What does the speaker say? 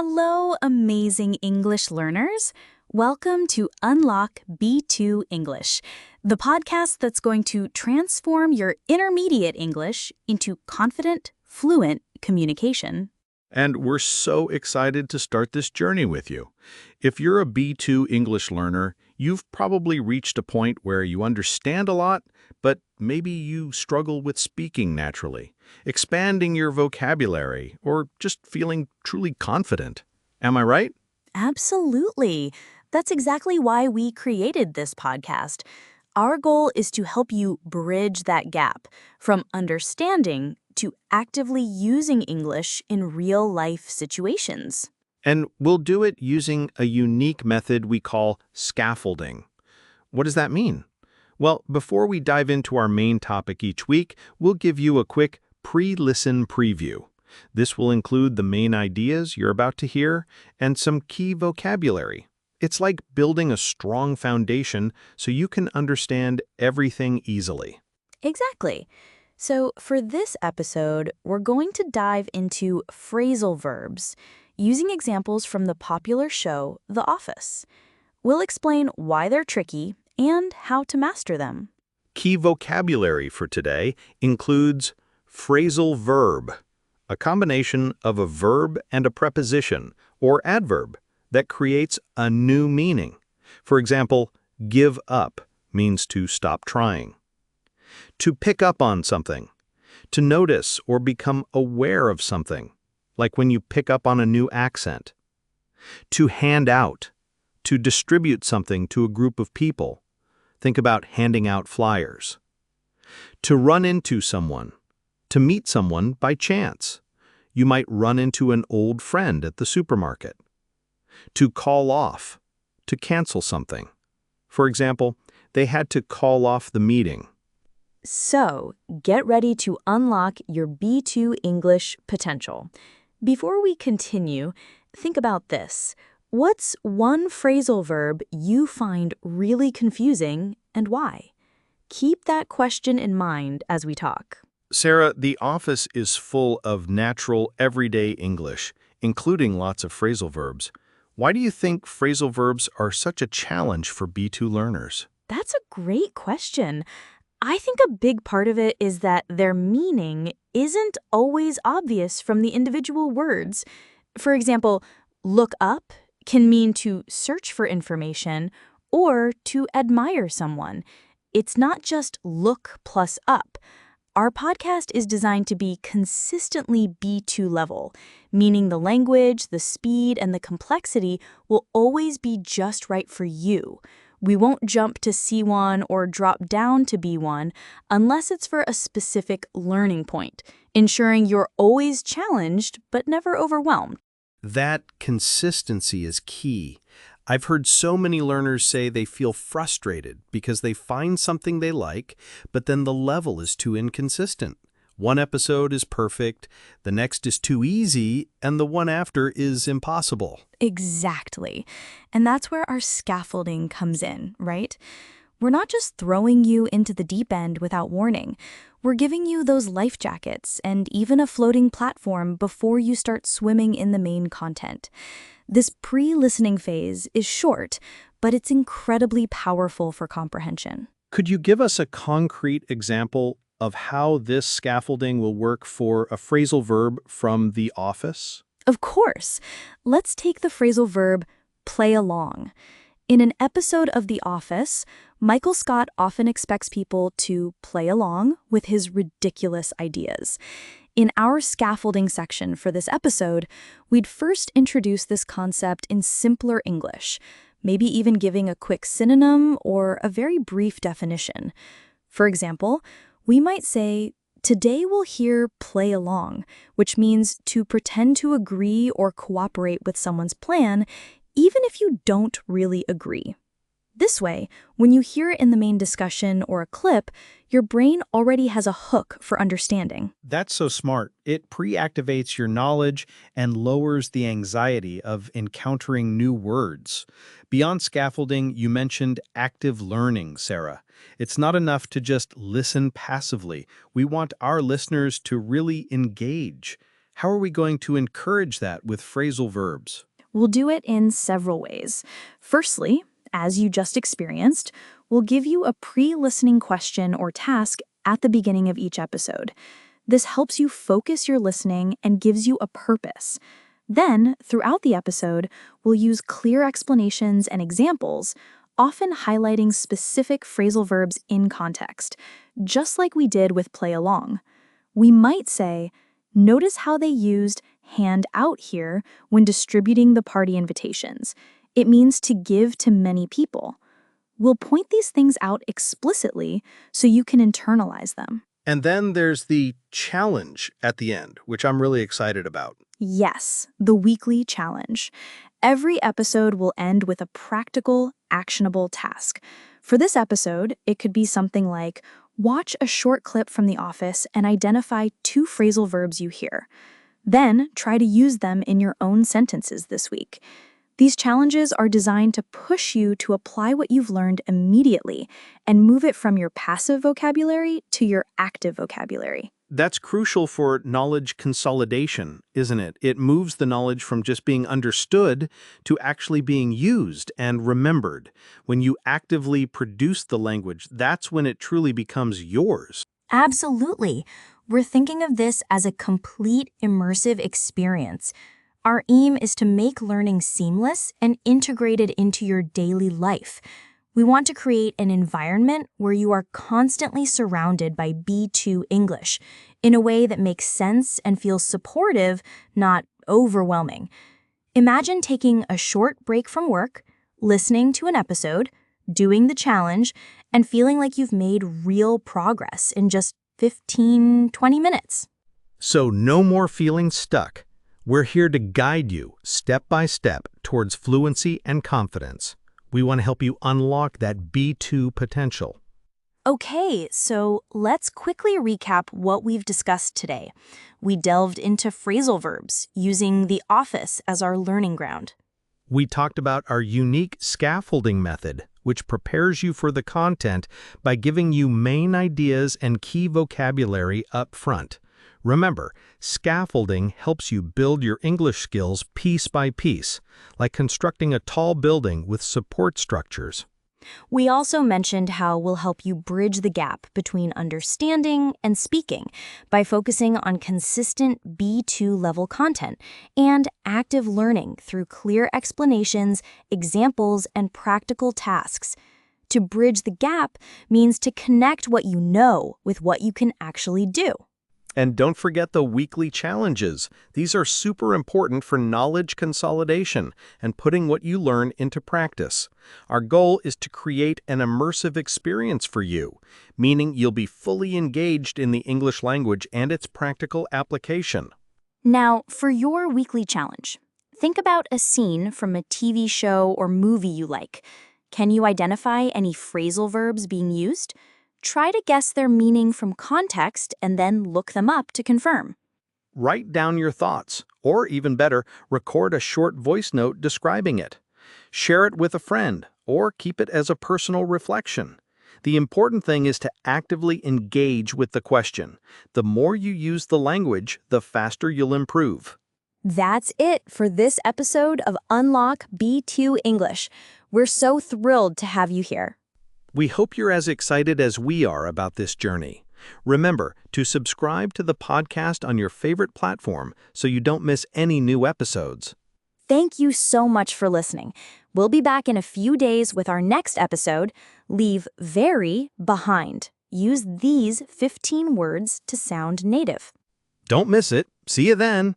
Hello, amazing English learners. Welcome to Unlock B2 English, the podcast that's going to transform your intermediate English into confident, fluent communication. And we're so excited to start this journey with you. If you're a B2 English learner, you've probably reached a point where you understand a lot, but maybe you struggle with speaking naturally, expanding your vocabulary, or just feeling truly confident. Am I right? Absolutely. That's exactly why we created this podcast. Our goal is to help you bridge that gap from understanding to actively using English in real-life situations. And we'll do it using a unique method we call scaffolding. What does that mean? Well, before we dive into our main topic each week, we'll give you a quick pre-listen preview. This will include the main ideas you're about to hear and some key vocabulary. It's like building a strong foundation so you can understand everything easily. Exactly. So for this episode, we're going to dive into phrasal verbs, using examples from the popular show The Office. We'll explain why they're tricky and how to master them. Key vocabulary for today includes phrasal verb, a combination of a verb and a preposition, or adverb, that creates a new meaning. For example, give up means to stop trying. To pick up on something, to notice or become aware of something, like when you pick up on a new accent. To hand out, to distribute something to a group of people. Think about handing out flyers. To run into someone, to meet someone by chance. You might run into an old friend at the supermarket. To call off, to cancel something. For example, they had to call off the meeting. So, get ready to unlock your B2 English potential. Before we continue, think about this. What's one phrasal verb you find really confusing and why? Keep that question in mind as we talk. Sarah, The Office is full of natural, everyday English, including lots of phrasal verbs. Why do you think phrasal verbs are such a challenge for B2 learners? That's a great question. I think a big part of it is that their meaning isn't always obvious from the individual words. For example, look up can mean to search for information or to admire someone. It's not just look plus up. Our podcast is designed to be consistently B2 level, meaning the language, the speed, and the complexity will always be just right for you. We won't jump to C1 or drop down to B1 unless it's for a specific learning point, ensuring you're always challenged but never overwhelmed. That consistency is key. I've heard so many learners say they feel frustrated because they find something they like, but then the level is too inconsistent. One episode is perfect, the next is too easy, and the one after is impossible. Exactly. And that's where our scaffolding comes in, right? We're not just throwing you into the deep end without warning. We're giving you those life jackets and even a floating platform before you start swimming in the main content. This pre-listening phase is short, but it's incredibly powerful for comprehension. Could you give us a concrete example of how this scaffolding will work for a phrasal verb from The Office? Of course. Let's take the phrasal verb play along. In an episode of The Office, Michael Scott often expects people to play along with his ridiculous ideas. In our scaffolding section for this episode, we'd first introduce this concept in simpler English, maybe even giving a quick synonym or a very brief definition. For example, we might say, today we'll hear play along, which means to pretend to agree or cooperate with someone's plan, even if you don't really agree. This way, when you hear it in the main discussion or a clip, your brain already has a hook for understanding. That's so smart. It pre-activates your knowledge and lowers the anxiety of encountering new words. Beyond scaffolding, you mentioned active learning, Sarah. It's not enough to just listen passively. We want our listeners to really engage. How are we going to encourage that with phrasal verbs? We'll do it in several ways. Firstly, as you just experienced, we'll give you a pre-listening question or task at the beginning of each episode. This helps you focus your listening and gives you a purpose. Then, throughout the episode, we'll use clear explanations and examples, often highlighting specific phrasal verbs in context, just like we did with play along. We might say, notice how they used hand out here when distributing the party invitations. It means to give to many people. We'll point these things out explicitly so you can internalize them. And then there's the challenge at the end, which I'm really excited about. Yes, the weekly challenge. Every episode will end with a practical, actionable task. For this episode, it could be something like, watch a short clip from The Office and identify 2 phrasal verbs you hear. Then, try to use them in your own sentences this week. These challenges are designed to push you to apply what you've learned immediately and move it from your passive vocabulary to your active vocabulary. That's crucial for knowledge consolidation, isn't it? It moves the knowledge from just being understood to actually being used and remembered. When you actively produce the language, that's when it truly becomes yours. Absolutely. We're thinking of this as a complete immersive experience. Our aim is to make learning seamless and integrated into your daily life. We want to create an environment where you are constantly surrounded by B2 English in a way that makes sense and feels supportive, not overwhelming. Imagine taking a short break from work, listening to an episode, doing the challenge, and feeling like you've made real progress in just 15-20 minutes. So no more feeling stuck. We're here to guide you step by step towards fluency and confidence. We want to help you unlock that B2 potential. Okay, so let's quickly recap what we've discussed today. We delved into phrasal verbs, using The Office as our learning ground. We talked about our unique scaffolding method, which prepares you for the content by giving you main ideas and key vocabulary up front. Remember, scaffolding helps you build your English skills piece by piece, like constructing a tall building with support structures. We also mentioned how we'll help you bridge the gap between understanding and speaking by focusing on consistent B2 level content and active learning through clear explanations, examples, and practical tasks. To bridge the gap means to connect what you know with what you can actually do. And don't forget the weekly challenges. These are super important for knowledge consolidation and putting what you learn into practice. Our goal is to create an immersive experience for you, meaning you'll be fully engaged in the English language and its practical application. Now, for your weekly challenge, think about a scene from a TV show or movie you like. Can you identify any phrasal verbs being used? Try to guess their meaning from context and then look them up to confirm. Write down your thoughts, or even better, record a short voice note describing it. Share it with a friend, or keep it as a personal reflection. The important thing is to actively engage with the question. The more you use the language, the faster you'll improve. That's it for this episode of Unlock B2 English. We're so thrilled to have you here. We hope you're as excited as we are about this journey. Remember to subscribe to the podcast on your favorite platform so you don't miss any new episodes. Thank you so much for listening. We'll be back in a few days with our next episode, Leave Very Behind. Use these 15 words to sound native. Don't miss it. See you then.